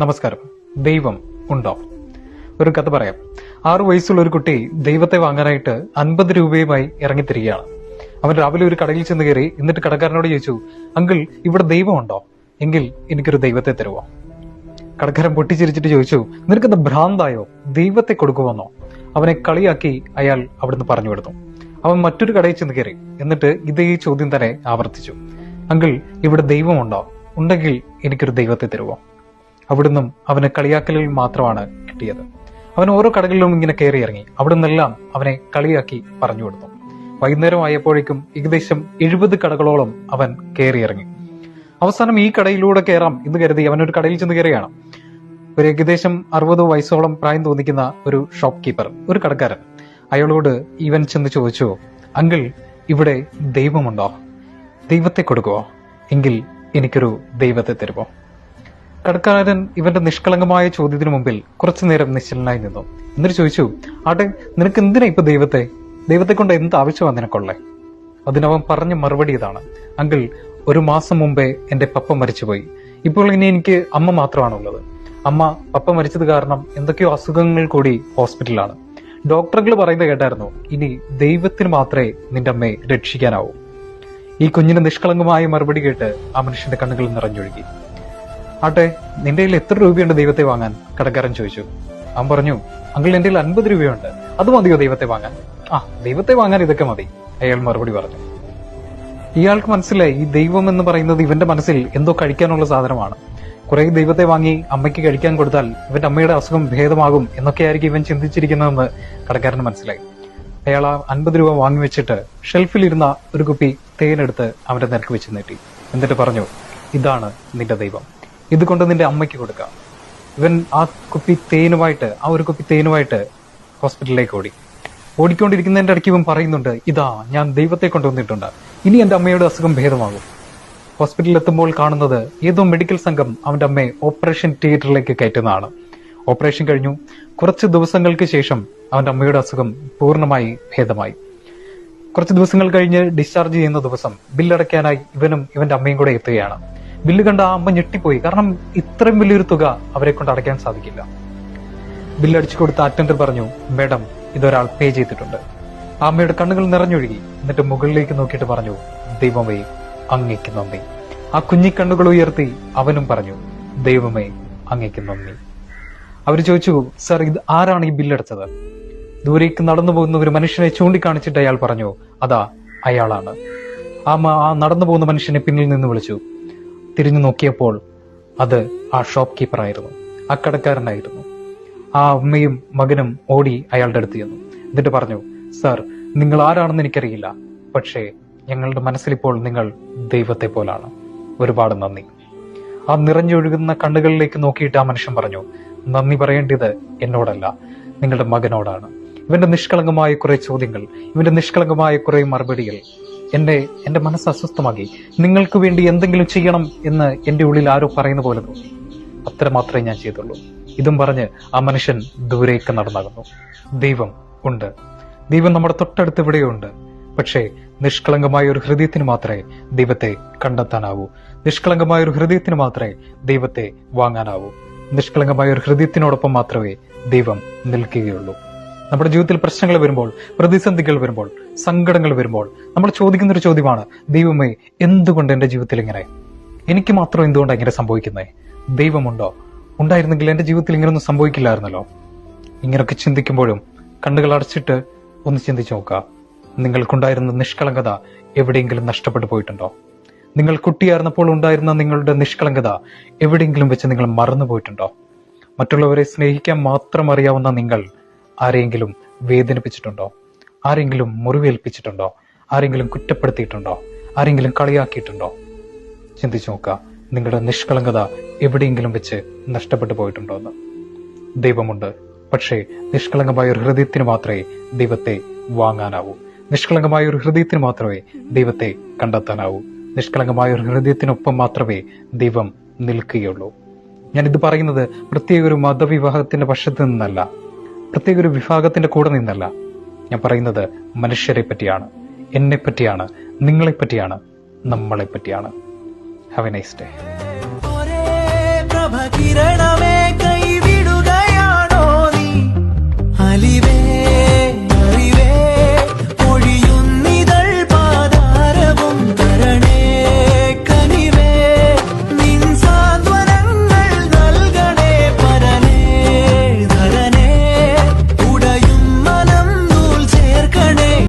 നമസ്കാരം. ദൈവം ഉണ്ടോ? ഒരു കഥ പറയാം. 6 വയസ്സുള്ള ഒരു കുട്ടി ദൈവത്തെ വാങ്ങാനായിട്ട് 50 രൂപയുമായി ഇറങ്ങിത്തിരികയാണ്. അവൻ രാവിലെ ഒരു കടയിൽ ചെന്ന് കയറി. എന്നിട്ട് കടക്കാരനോട് ചോദിച്ചു, അങ്കിൾ, ഇവിടെ ദൈവം ഉണ്ടോ? എങ്കിൽ എനിക്കൊരു ദൈവത്തെ തരുമോ? കടക്കാരൻ പൊട്ടിച്ചിരിച്ചിട്ട് ചോദിച്ചു, നിനക്കെന്താ ഭ്രാന്തായോ? ദൈവത്തെ കൊടുക്കുമെന്നോ? അവനെ കളിയാക്കി അയാൾ അവിടുന്ന് പറഞ്ഞു വിടുന്നു. അവൻ മറ്റൊരു കടയിൽ ചെന്ന് കയറി. എന്നിട്ട് ഇതേ ചോദ്യം തന്നെ ആവർത്തിച്ചു, അങ്കിൾ, ഇവിടെ ദൈവമുണ്ടോ? ഉണ്ടെങ്കിൽ എനിക്കൊരു ദൈവത്തെ തരുമോ? അവിടുന്നും അവന് കളിയാക്കലിൽ മാത്രമാണ് കിട്ടിയത്. അവൻ ഓരോ കടകളിലും ഇങ്ങനെ കയറി ഇറങ്ങി. അവിടെ നിന്നെല്ലാം അവനെ കളിയാക്കി പറഞ്ഞു കൊടുത്തു. വൈകുന്നേരം ആയപ്പോഴേക്കും ഏകദേശം 70 കടകളോളം അവൻ കയറി ഇറങ്ങി. അവസാനം ഈ കടയിലൂടെ കയറാം എന്ന് കരുതി അവനൊരു കടയിൽ ചെന്ന് കയറിയാണ്. ഒരു ഏകദേശം 60 വയസ്സോളം പ്രായം തോന്നിക്കുന്ന ഒരു ഷോപ്പ് കീപ്പർ, ഒരു കടക്കാരൻ, അയാളോട് ഇവൻ ചെന്ന് ചോദിച്ചു, അങ്കിൾ, ഇവിടെ ദൈവമുണ്ടോ? ദൈവത്തെ കൊടുക്കുവോ? എങ്കിൽ എനിക്കൊരു ദൈവത്തെ തരുമോ? കടക്കാരൻ ഇവന്റെ നിഷ്കളങ്കമായ ചോദ്യത്തിനു മുമ്പിൽ കുറച്ചു നേരം നിശ്ചലനായി നിന്നു. എന്നിട്ട് ചോദിച്ചു, ആട്ടെ, നിനക്ക് എന്തിനാ ഇപ്പൊ ദൈവത്തെ കൊണ്ട് എന്ത് ആവശ്യമാണ് നിനക്കുള്ളേ? അതിനവൻ പറഞ്ഞ മറുപടി ഇതാണ്, അങ്കിൾ, 1 മാസം മുമ്പേ എന്റെ പപ്പ മരിച്ചുപോയി. ഇപ്പോൾ ഇനി എനിക്ക് അമ്മ മാത്രമാണുള്ളത്. അമ്മ പപ്പ മരിച്ചത് കാരണം എന്തൊക്കെയോ അസുഖങ്ങൾ കൂടി ഹോസ്പിറ്റലിലാണ്. ഡോക്ടറുകൾ പറയുന്നത് കേട്ടായിരുന്നു, ഇനി ദൈവത്തിന് മാത്രമേ നിന്റെ അമ്മയെ രക്ഷിക്കാനാവൂ. ഈ കുഞ്ഞിന് നിഷ്കളങ്കമായ മറുപടി കേട്ട് ആ മനുഷ്യന്റെ കണ്ണുകൾ നിറഞ്ഞൊഴുകി. ആട്ടെ, നിന്റെ കയ്യിൽ എത്ര രൂപയുണ്ട് ദൈവത്തെ വാങ്ങാൻ? കടക്കാരൻ ചോദിച്ചു. അവൻ പറഞ്ഞു, അങ്കിൾ, എന്റെ കയ്യിൽ 50 രൂപയുണ്ട്. അത് മതിയോ ദൈവത്തെ വാങ്ങാൻ? ദൈവത്തെ വാങ്ങാൻ ഇതൊക്കെ മതി, അയാൾ മറുപടി പറഞ്ഞു. ഇയാൾക്ക് മനസ്സിലായി, ഈ ദൈവം എന്ന് പറയുന്നത് ഇവന്റെ മനസ്സിൽ എന്തോ കഴിക്കാനുള്ള സാധനമാണ്. കുറെ ദൈവത്തെ വാങ്ങി അമ്മയ്ക്ക് കഴിക്കാൻ കൊടുത്താൽ ഇവന്റെ അമ്മയുടെ അസുഖം ഭേദമാകും എന്നൊക്കെയായിരിക്കും ഇവൻ ചിന്തിച്ചിരിക്കുന്നതെന്ന് കടക്കാരന് മനസ്സിലായി. അയാൾ ആ 50 രൂപ വാങ്ങി വെച്ചിട്ട് ഷെൽഫിലിരുന്ന ഒരു കുപ്പി തേനെടുത്ത് അവന്റെ നിരക്ക് വെച്ച് നീട്ടി. എന്നിട്ട് പറഞ്ഞു, ഇതാണ് നിന്റെ ദൈവം, ഇതുകൊണ്ട് നിന്റെ അമ്മയ്ക്ക് കൊടുക്കാം. ഇവൻ ആ ഒരു കുപ്പി തേനുമായിട്ട് ഹോസ്പിറ്റലിലേക്ക് ഓടിക്കൊണ്ടിരിക്കുന്നതിന്റെ ഇടയ്ക്ക് ഇവൻ പറയുന്നുണ്ട്, ഇതാ ഞാൻ ദൈവത്തെ കൊണ്ടുവന്നിട്ടുണ്ട്, ഇനി എന്റെ അമ്മയുടെ അസുഖം ഭേദമാകും. ഹോസ്പിറ്റലിൽ എത്തുമ്പോൾ കാണുന്നത് ഏതോ മെഡിക്കൽ സംഘം അവന്റെ അമ്മയെ ഓപ്പറേഷൻ തിയേറ്ററിലേക്ക് കയറ്റുന്നതാണ്. ഓപ്പറേഷൻ കഴിഞ്ഞു. കുറച്ച് ദിവസങ്ങൾക്ക് ശേഷം അവന്റെ അമ്മയുടെ അസുഖം പൂർണ്ണമായി ഭേദമായി. കുറച്ച് ദിവസങ്ങൾ കഴിഞ്ഞ് ഡിസ്ചാർജ് ചെയ്യുന്ന ദിവസം ബില്ലടയ്ക്കാനായി ഇവനും ഇവന്റെ അമ്മയും കൂടെ എത്തുകയാണ്. ബില്ല് കണ്ട ആ അമ്മ ഞെട്ടിപ്പോയി. കാരണം ഇത്രയും വലിയൊരു തുക അവരെ കൊണ്ട് അടയ്ക്കാൻ സാധിക്കില്ല. ബില്ലടിച്ചു കൊടുത്ത അറ്റൻഡർ പറഞ്ഞു, മേഡം, ഇതൊരാൾ പേ ചെയ്തിട്ടുണ്ട്. ആ അമ്മയുടെ കണ്ണുകൾ നിറഞ്ഞൊഴുകി. എന്നിട്ട് മുകളിലേക്ക് നോക്കിയിട്ട് പറഞ്ഞു, ദൈവമേ, അങ്ങേക്ക് നന്ദി. ആ കുഞ്ഞിക്കണ്ണുകൾ ഉയർത്തി അവനും പറഞ്ഞു, ദൈവമേ, അങ്ങേക്ക് നന്ദി. അവര് ചോദിച്ചു, സർ, ഇത് ആരാണ് ഈ ബില്ലടച്ചത്? ദൂരേക്ക് നടന്നു പോകുന്ന ഒരു മനുഷ്യനെ ചൂണ്ടിക്കാണിച്ചിട്ട് അയാൾ പറഞ്ഞു, അതാ അയാളാണ്. ആ നടന്നു പോകുന്ന മനുഷ്യനെ പിന്നിൽ നിന്ന് വിളിച്ചു. തിരിഞ്ഞു നോക്കിയപ്പോൾ അത് ആ ഷോപ്പ് കീപ്പർ ആയിരുന്നു, ആ കടക്കാരനായിരുന്നു. ആ അമ്മയും മകനും ഓടി അയാളുടെ അടുത്ത് ചെന്നു. എന്നിട്ട് പറഞ്ഞു, സർ, നിങ്ങൾ ആരാണെന്ന് എനിക്കറിയില്ല, പക്ഷേ ഞങ്ങളുടെ മനസ്സിലിപ്പോൾ നിങ്ങൾ ദൈവത്തെ പോലാണ്. ഒരുപാട് നന്ദി. ആ നിറഞ്ഞൊഴുകുന്ന കണ്ണുകളിലേക്ക് നോക്കിയിട്ട് ആ മനുഷ്യൻ പറഞ്ഞു, നന്ദി പറയേണ്ടത് എന്നോടല്ല, നിങ്ങളുടെ മകനോടാണ്. ഇവന്റെ നിഷ്കളങ്കമായ കുറെ ചോദ്യങ്ങൾ, ഇവന്റെ നിഷ്കളങ്കമായ കുറെ മറുപടികൾ എന്റെ മനസ്സ് അസ്വസ്ഥമാക്കി. നിങ്ങൾക്ക് വേണ്ടി എന്തെങ്കിലും ചെയ്യണം എന്ന് എന്റെ ഉള്ളിൽ ആരോ പറയുന്ന പോലെ തോന്നി. അത്ര മാത്രമേ ഞാൻ ചെയ്തുള്ളൂ. ഇതും പറഞ്ഞ് ആ മനുഷ്യൻ ദൂരേക്ക് നടന്നാകുന്നു. ദൈവം ഉണ്ട്. ദൈവം നമ്മുടെ തൊട്ടടുത്ത് ഇവിടെയുണ്ട്. പക്ഷേ നിഷ്കളങ്കമായ ഒരു ഹൃദയത്തിന് മാത്രമേ ദൈവത്തെ കണ്ടെത്താനാവൂ. നിഷ്കളങ്കമായ ഒരു ഹൃദയത്തിന് മാത്രമേ ദൈവത്തെ വാങ്ങാനാവൂ. നിഷ്കളങ്കമായ ഒരു ഹൃദയത്തിനോടൊപ്പം മാത്രമേ ദൈവം നിൽക്കുകയുള്ളൂ. നമ്മുടെ ജീവിതത്തിൽ പ്രശ്നങ്ങൾ വരുമ്പോൾ, പ്രതിസന്ധികൾ വരുമ്പോൾ, സങ്കടങ്ങൾ വരുമ്പോൾ നമ്മൾ ചോദിക്കുന്ന ഒരു ചോദ്യമാണ്, ദൈവമേ, എന്തുകൊണ്ട് എന്റെ ജീവിതത്തിൽ ഇങ്ങനെ? എനിക്ക് മാത്രം എന്തുകൊണ്ടാണ് ഇങ്ങനെ സംഭവിക്കുന്നത്? ദൈവമുണ്ടോ? ഉണ്ടായിരുന്നെങ്കിൽ എന്റെ ജീവിതത്തിൽ ഇങ്ങനെയൊന്നും സംഭവിക്കില്ലായിരുന്നല്ലോ. ഇങ്ങനെയൊക്കെ ചിന്തിക്കുമ്പോഴും കണ്ണുകൾ അടച്ചിട്ട് ഒന്ന് ചിന്തിച്ചു നോക്കുക. നിങ്ങൾക്കുണ്ടായിരുന്ന നിഷ്കളങ്കത എവിടെയെങ്കിലും നഷ്ടപ്പെട്ടു പോയിട്ടുണ്ടോ? നിങ്ങൾ കുട്ടിയായിരുന്നപ്പോൾ ഉണ്ടായിരുന്ന നിങ്ങളുടെ നിഷ്കളങ്കത എവിടെയെങ്കിലും വെച്ച് നിങ്ങൾ മറന്നു പോയിട്ടുണ്ടോ? മറ്റുള്ളവരെ സ്നേഹിക്കാൻ മാത്രം അറിയാവുന്ന നിങ്ങൾ ആരെങ്കിലും വേദനിപ്പിച്ചിട്ടുണ്ടോ? ആരെങ്കിലും മുറിവേൽപ്പിച്ചിട്ടുണ്ടോ? ആരെങ്കിലും കുറ്റപ്പെടുത്തിയിട്ടുണ്ടോ? ആരെങ്കിലും കളിയാക്കിയിട്ടുണ്ടോ? ചിന്തിച്ചു നോക്കുക. നിങ്ങളുടെ നിഷ്കളങ്കത എവിടെയെങ്കിലും വെച്ച് നഷ്ടപ്പെട്ടു പോയിട്ടുണ്ടോ എന്ന്. ദൈവമുണ്ട്. പക്ഷേ നിഷ്കളങ്കമായ ഒരു ഹൃദയത്തിന് മാത്രമേ ദൈവത്തെ വാങ്ങാനാവൂ. നിഷ്കളങ്കമായ ഒരു ഹൃദയത്തിന് മാത്രമേ ദൈവത്തെ കണ്ടെത്താനാവൂ. നിഷ്കളങ്കമായ ഒരു ഹൃദയത്തിനൊപ്പം മാത്രമേ ദൈവം നിൽക്കുകയുള്ളൂ. ഞാനിത് പറയുന്നത് പ്രത്യേക ഒരു മതവിവാഹത്തിന്റെ പക്ഷത്ത് നിന്നല്ല, പ്രത്യേക ഒരു വിഭാഗത്തിന്റെ കൂടെ നിന്നല്ല. ഞാൻ പറയുന്നത് മനുഷ്യരെ പറ്റിയാണ്, എന്നെ പറ്റിയാണ്, നിങ്ങളെ പറ്റിയാണ്, നമ്മളെ പറ്റിയാണ്. Have A nice day.